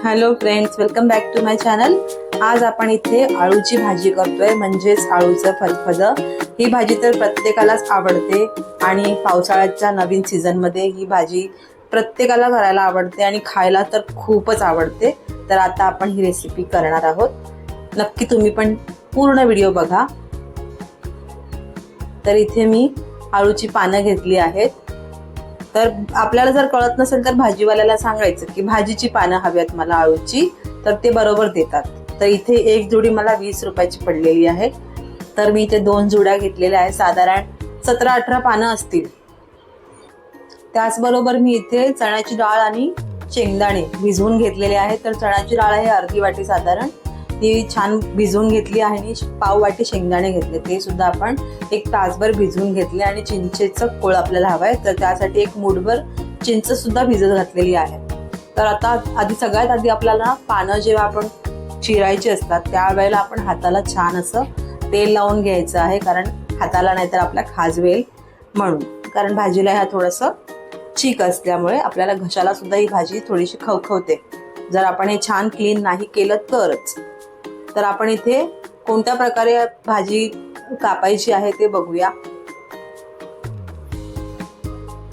Hello friends, welcome back to my channel. आज आपण इथे आळूची भाजी करतोय, म्हणजेच आळूचं फदफद। ही भाजी तर प्रत्येकालाच आवडते आणि पावसाळ्याच्या नवीन सीझन मध्ये ही भाजी प्रत्येकाला करायला आवडते आणि खायला तर खूपच आवडते। तर आता आपण ही रेसिपी करणार आहोत। नक्की तुम्ही पण पूर्ण व्हिडिओ बघा। तर इथे मी आळूची पानं घेतली आहेत। तर आपल्याला जर कळत नसेल तर भाजीवाल्याला सांगायचं की भाजीची पानं हवीत मला आळूची, तर ते बरोबर देतात। तर इथे एक जोडी मला 20 रुपयाची पडलेली आहे। तर मी इथे 2 जोड्या घेतलेल्या आहेत, साधारण 17-18 पानं असतील। त्याचबरोबर मी इथे चण्याची डाळ आणि शेंगदाणे भिजवून घेतलेले आहेत। तर चण्याची डाळ आहे अर्धी वाटी साधारण, ती छान भिजवून घेतली आहे आणि पाव वाटी शेंगदाणे घेतले, ते सुद्धा आपण 1 तासभर भिजवून घेतले। आणि चिंचेचं कोळ आपल्याला हवाय, तर त्यासाठी 1 मूठभर चिंच सुद्धा भिजत घातलेली आहे। तर आता सगळ्यात आधी आपल्याला पानं जेव्हा आपण चिरायची असतात त्यावेळेला आपण हाताला छान असं तेल लावून घ्यायचं आहे, कारण हाताला नाहीतर आपल्या खाजवेल म्हणून। कारण भाजीला ह्या थोडंसं चीक असल्यामुळे आपल्याला घशाला सुद्धा ही भाजी थोडीशी खवखवते, जर आपण हे छान क्लीन नाही केलं तरच। तर आपण इथे कोणत्या प्रकारे भाजी कापायची आहे ते बघूया।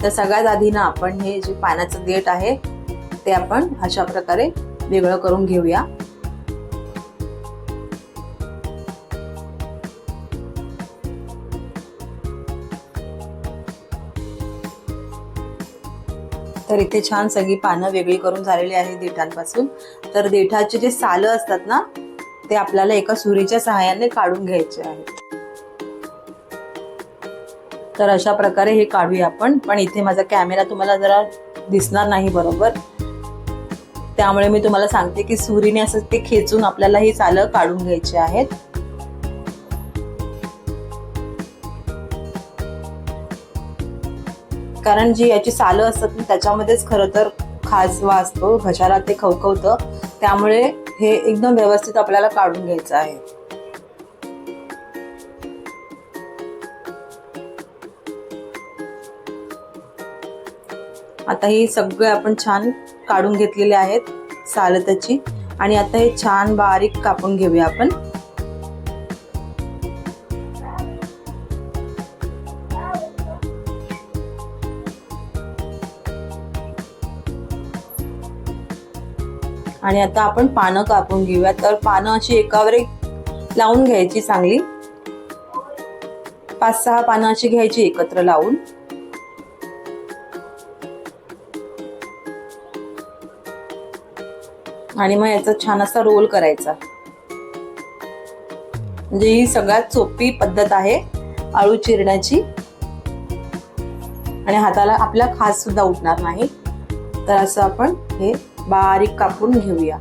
तर सगळ्यात आधी ना आपण हे जे पानाचं देठ आहे ते आपण अशा प्रकारे वेगळं करून घेऊया। तर इथे छान सगळी पानं वेगळी करून झालेली आहे देठांपासून। तर देठाचे जे सालं असतात ना ते आपल्याला एका सुरीच्या सहाय्याने काढून घ्यायचे आहेत। तर अशा प्रकारे हे काढूया आपण। पण इथे माझा कॅमेरा तुम्हाला जरा दिसणार नाही बरोबर, त्यामुळे मी तुम्हाला सांगते की सुरीने असं ते खेचून आपल्याला ही सालं काढून घ्यायची आहेत। कारण जी याची सालं असतात ना त्याच्यामध्येच खरं तर खाजवा असतो, घशाला ते खवखवतं, त्यामुळे हे एकदम व्यवस्थित आपल्याला काढून घ्यायचं आहे। आता ही सगळे आपण छान काढून घेतलेले आहेत सालं त्याची, आणि आता हे छान बारीक कापून घेऊया आपण। आणि आता आपण पानं कापून घेऊया। तर पानं अशी एकावर एक लावून घ्यायची चांगली, 5-6 पानं अशी घ्यायची एकत्र लावून। आणि मग याचा छान असा रोल करायचा। म्हणजे ही सगळ्यात सोपी पद्धत आहे आळू चिरण्याची, आणि हाताला आपला खाज सुद्धा उठणार नाही। तर असं आपण हे बारीक कापून घेऊया।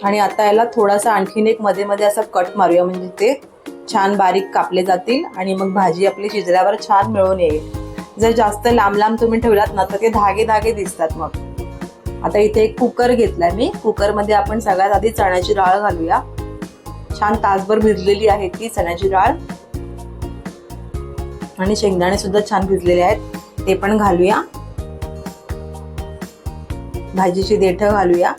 आणि आता याला थोडासा आणखीन एक मध्ये मध्ये असा कट मारूया, म्हणजे ते छान बारीक कापले जातील आणि मग भाजी आपली शिजल्यावर छान मिळून येईल। जर जास्त लांब लांब तुम्ही ठेवलात ना तर ते धागे धागे दिसतात मग। आता इथे एक कुकर घेतलाय मी, कुकर मध्ये आपण सगळ्यात आधी चण्याची डाळ घालूया। छान तासभर भिजलेली आहे ती चण्याची डाळ, आणि शेंगदाणे सुद्धा छान भिजलेले आहेत, ते पण घालूया। भाजीची देठं घालूया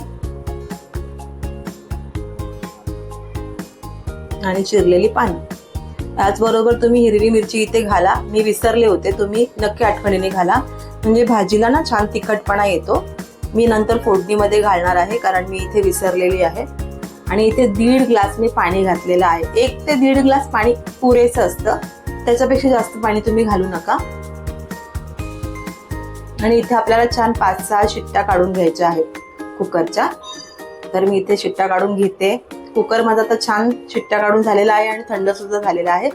आणि चिरलेली पानं। त्याचबरोबर तुम्ही हिरवी मिरची इथे घाला, मी विसरले होते, तुम्ही नक्की आठवणीने घाला, म्हणजे भाजीला ना छान तिखटपणा येतो। मी नंतर फोडणीमध्ये घालणार आहे, कारण मी इथे विसरलेली आहे। आणि इथे 1.5 ग्लास मी पाणी घातलेलं आहे। 1 ते 1.5 ग्लास पाणी पुरेसं असतं, त्याच्यापेक्षा जास्त पाणी तुम्ही घालू नका। आणि इथे आपल्याला छान 5-6 शिट्ट्या काढून घ्यायच्या आहेत कुकरच्या। तर मी इथे शिट्ट्या काढून घेते। कुकर माझा तर छान शिट्ट्या काढून झालेला आहे आणि थंड सुद्धा झालेला आहे।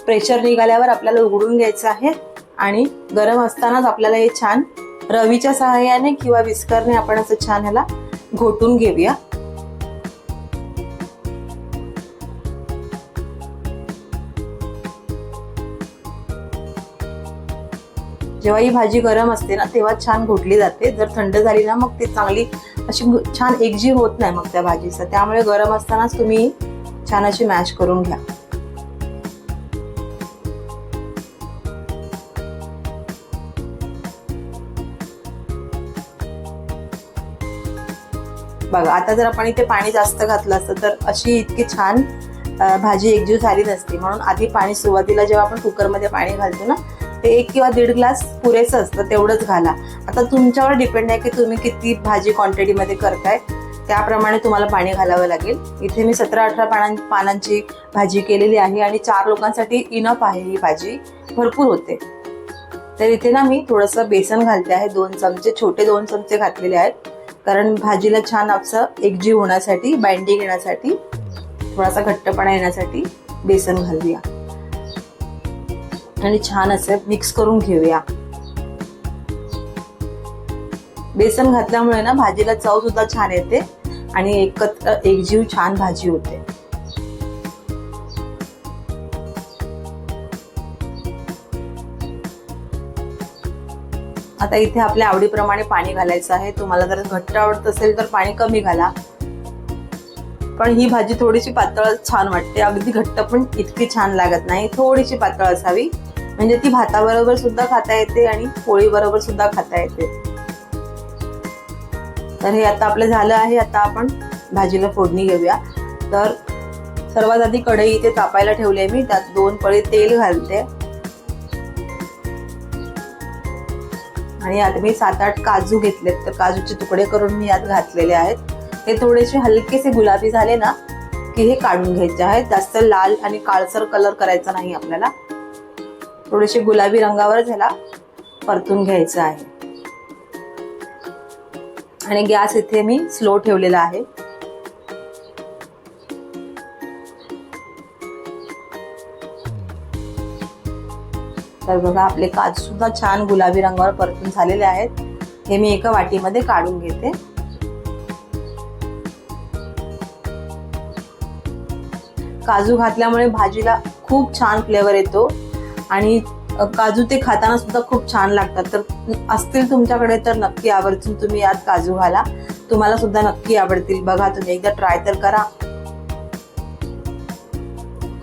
प्रेशर निघाल्यावर आपल्याला उघडून घ्यायचं आहे, आणि गरम असतानाच आपल्याला हे छान रवीच्या सहाय्याने किंवा विस्करने आपण असं छान ह्याला घोटून घेऊया। जेव्हा ही भाजी गरम असते ना तेव्हा छान घोटली जाते, जर थंड झाली ना मग ती चांगली अशी छान एकजीव होत नाही मग त्या भाजीचं, त्यामुळे गरम असतानाच तुम्ही छान अशी मॅश करून घ्या. बघा आता जर आपण इथे पाणी जास्त घातलं असतं तर अशी इतकी छान भाजी एकजीव झाली नसती. म्हणून आधी पाणी सुरुवातीला जेव्हा आपण कुकरमध्ये पाणी घालतो ना, ते 1 किंवा 1.5 ग्लास पुरेसं असतं, तेवढंच घाला. आता तुमच्यावर डिपेंड आहे की तुम्ही किती भाजी क्वांटिटीमध्ये करताय, त्याप्रमाणे तुम्हाला पाणी घालावं लागेल. इथे मी 17-18 पानांची भाजी केलेली आहे आणि 4 लोकांसाठी इनफ आहे ही भाजी, भरपूर होते. तर इथे ना मी थोडंसं बेसन घालते आहे, 2 चमचे, छोटे 2 चमचे घातलेले आहेत, कारण भाजीला छान असं एकजीव होण्यासाठी, बाइंडिंग येण्यासाठी, थोडासा घट्टपणा येण्यासाठी बेसन घालूया आणि छान असं मिक्स करून घेऊया. बेसन घातल्यामुळे ना भाजीला चव सुद्धा छान येते आणि एकजीव छान भाजी होते. आता इथे आपल्या आवडीप्रमाणे पाणी घालायचं आहे. तुम्हाला जर घट्ट आवडत असेल तर पाणी कमी घाला, पण ही भाजी थोडीशी पातळ छान वाटते. अगदी घट्ट पण इतकी छान लागत नाही, थोडीशी पातळ असावी, म्हणजे ती भाताबरोबर सुद्धा खाता येते आणि पोळी बरोबर सुद्धा खाता येते. तर हे आता आपलं झालं आहे. आता आपण भाजीला फोडणी घेऊया. तर सर्वात आधी कढई इथे तापायला ठेवली आहे मी, त्यात 2 पळी तेल घालते आणि यात मी 7-8 काजू घेतलेत. तर काजूचे तुकडे करून मी यात घातलेले आहेत. हे थोडेसे हलकेसे गुलाबी झाले ना की हे काढून घ्यायचे आहेत. जास्त लाल आणि काळसर कलर करायचा नाही आपल्याला, थोडेसे गुलाबी रंगावर ह्याला परतून घ्यायचं आहे. आणि गॅस इथे मी स्लो ठेवलेला आहे. तर बघा आपले काजू सुद्धा छान गुलाबी रंगावर परतून झालेले आहेत. हे मी एका वाटीमध्ये काढून घेते. काजू घातल्यामुळे भाजीला खूप छान फ्लेवर येतो आणि काजू ते खाताना सुद्धा खूप छान लागतात. तर असतील तुमच्याकडे तर नक्की आवर्जून तुम्ही यात काजू घाला, तुम्हाला सुद्धा नक्की आवडतील. बघा तुम्ही एकदा ट्राय तर करा.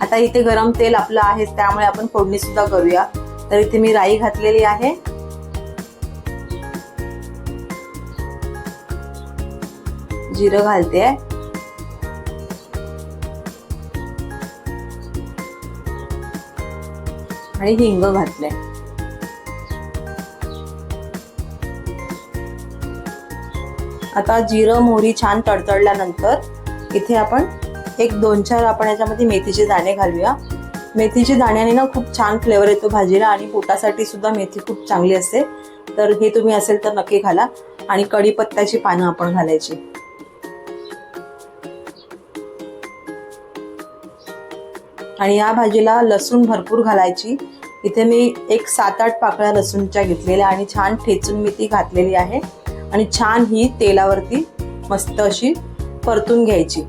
आता इथे गरम तेल आपलं आहे, त्यामुळे आपण फोडणी सुद्धा करूया. तर इथे मी राई घातलेली आहे, जिरं घालते आणि हिंग घातले. आता जिरं मोहरी छान तडतडल्यानंतर इथे आपण 1-2-4 आपण याच्यामध्ये मेथीचे दाणे घालूया. मेथीच्या दाण्याने ना खूप छान फ्लेवर येतो भाजीला आणि पोटासाठी सुद्धा मेथी खूप चांगली असते. तर हे तुम्ही असेल तर नक्की घाला. आणि कढीपत्त्याची पानं आपण घालायची. आणि या भाजीला लसूण भरपूर घालायची. इथे मी 7-8 पाकळ्या लसूणच्या घेतलेल्या आणि छान ठेचून मी ती घातलेली आहे आणि छान ही तेलावरती मस्त अशी परतून घ्यायची.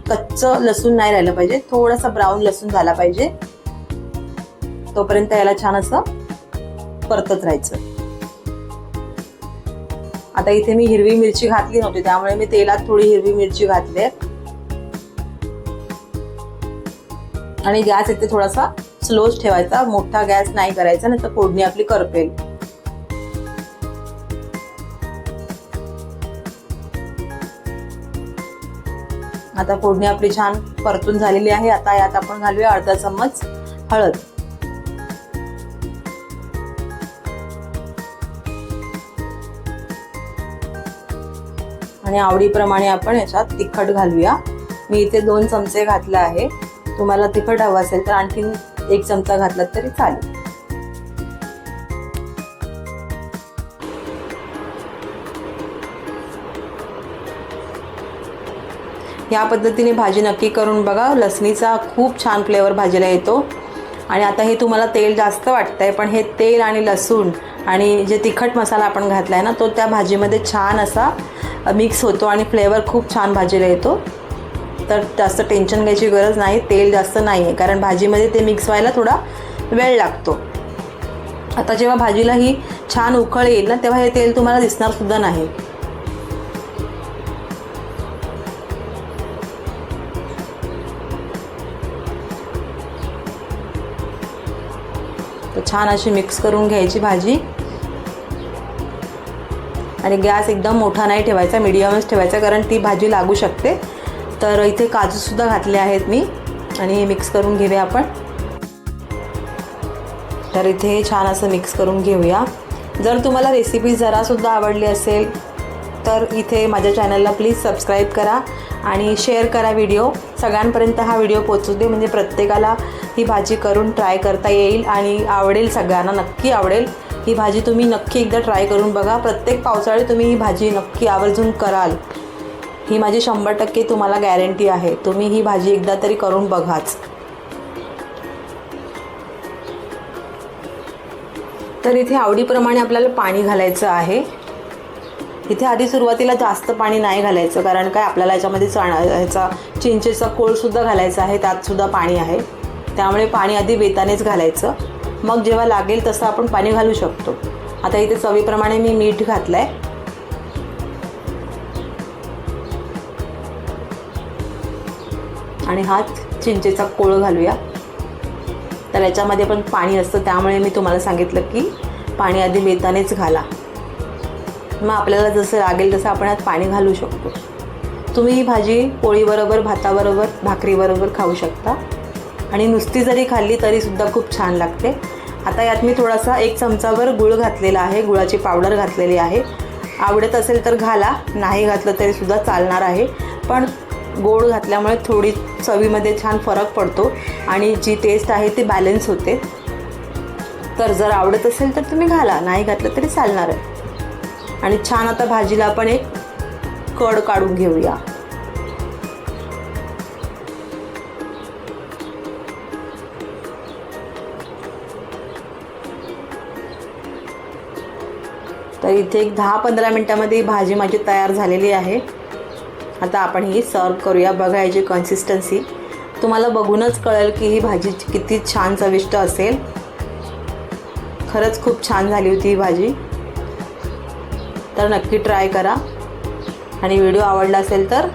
कच्चं लसूण नाही राहिलं पाहिजे, थोडासा ब्राऊन लसूण झाला पाहिजे, तोपर्यंत याला छान असं परतत राहायचं. आता इथे मी हिरवी मिरची घातली नव्हती, त्यामुळे मी तेलात थोडी हिरवी मिरची घातली आणि गॅस इथे थोडासा स्लोच ठेवायचा, मोठा गॅस नाही करायचा, नाही तर फोडणी आपली करपेल. आता फोडणी आपली छान परतून झालेली आहे. आता यात आपण घालूया अर्धा चम्मच हळद. आणि आवडीप्रमाणे आपण याच्यात तिखट घालूया. मी इथे 2 चमचे घातले आहे. तुम्हाला तिखट हवं असेल तर आणखी 1 चमचा घातला तरी चालेल. या पद्धतीने भाजी नक्की करून बघा. लसणीचा खूप छान फ्लेवर भाजीला येतो. आणि आता हे तुम्हाला तेल जास्त वाटतंय, पण हे तेल आणि लसूण आणि जे तिखट मसाला आपण घातलाय ना, तो त्या भाजीमध्ये छान असा मिक्स होतो आणि फ्लेवर खूप छान भाजीला येतो. तर जास्त टेन्शन घ्यायची गरज नाही. तेल जास्त नाही आहे, कारण भाजीमध्ये ते मिक्स व्हायला थोडा वेळ लागतो. आता जेव्हा भाजीला ही छान उकळ येईल ना, तेव्हा हे तेल तुम्हाला दिसणार सुद्धा नाही. छान अशी मिक्स करून घ्यायची भाजी. आणि गॅस एकदम मोठा नाही ठेवायचा, मीडियमच ठेवायचा, कारण ती भाजी लागू शकते. तर इथे काजूसुद्धा घातले आहेत मी आणि हे मिक्स करून घेऊया आपण. तर इथे हे छान असं मिक्स करून घेऊया. जर तुम्हाला रेसिपी जरासुद्धा आवडली असेल तर इथे माझ्या चॅनलला प्लीज सबस्क्राईब करा आणि शेअर करा व्हिडिओ. सगळ्यांपर्यंत हा व्हिडिओ पोचू दे, म्हणजे प्रत्येकाला ही भाजी करून ट्राय करता येईल आणि आवडेल, सगळ्यांना नक्की आवडेल. ही भाजी तुम्ही नक्की एकदा ट्राय करून बघा. प्रत्येक पावसाळ्यात तुम्ही ही भाजी नक्की आवर्जून कराल, ही माझी 100% तुम्हाला गॅरंटी आहे. तुम्ही ही भाजी एकदा तरी करून बघाच. तर इथे आवडीप्रमाणे आपल्याला पाणी घालायचं आहे. इथे आधी सुरुवातीला जास्त पाणी नाही घालायचं, कारण काय आपल्याला याच्यामध्ये ह्याचा चिंचेचा कोळसुद्धा घालायचा आहे, त्यातसुद्धा पाणी आहे. त्यामुळे पाणी आधी बेतानेच घालायचं, मग जेव्हा लागेल तसं आपण पाणी घालू शकतो. आता इथे चवीप्रमाणे मी मीठ घातलं आहे. आणि हा चिंचेचा कोळ घालूया. तर याच्यामध्ये पण पाणी असतं, त्यामुळे मी तुम्हाला सांगितलं की पाणी आधी बेतानेच घाला. मग आपल्याला जसं लागेल तसं आपण यात पाणी घालू शकतो. तुम्ही ही भाजी पोळीबरोबर, भाताबरोबर, भाकरीबरोबर खाऊ शकता आणि नुसती जरी खाल्ली तरीसुद्धा खूप छान लागते. आता यात मी थोडासा 1 चमचाभर गूळ घातलेला आहे, गुळाची पावडर घातलेली आहे. आवडत असेल तर घाला, नाही घातलं तरीसुद्धा चालणार आहे. पण गोड घातल्यामुळे थोडी चवीमध्ये छान फरक पडतो आणि जी टेस्ट आहे ती बॅलन्स होते. तर जर आवडत असेल तर तुम्ही घाला, नाही घातलं तरी चालणार आहे. आणि छान आता भाजीला आपण एक कड काढून घेऊया. तर इथे एक 10-15 मिनटामध्ये ही भाजी माझी तयार झालेली आहे. आता आपण ही सर्व करूया. बघा याची कन्सिस्टन्सी तुम्हाला बघूनच कळेल की ही भाजी किती छान चविष्ट असेल. खरंच खूप छान झाली होती ही भाजी. तर नक्की ट्राय करा आणि व्हिडिओ आवडला असेल तर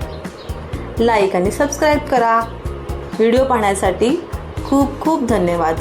लाईक आणि सबस्क्राईब करा. व्हिडिओ पाहण्यासाठी खूप खूप धन्यवाद.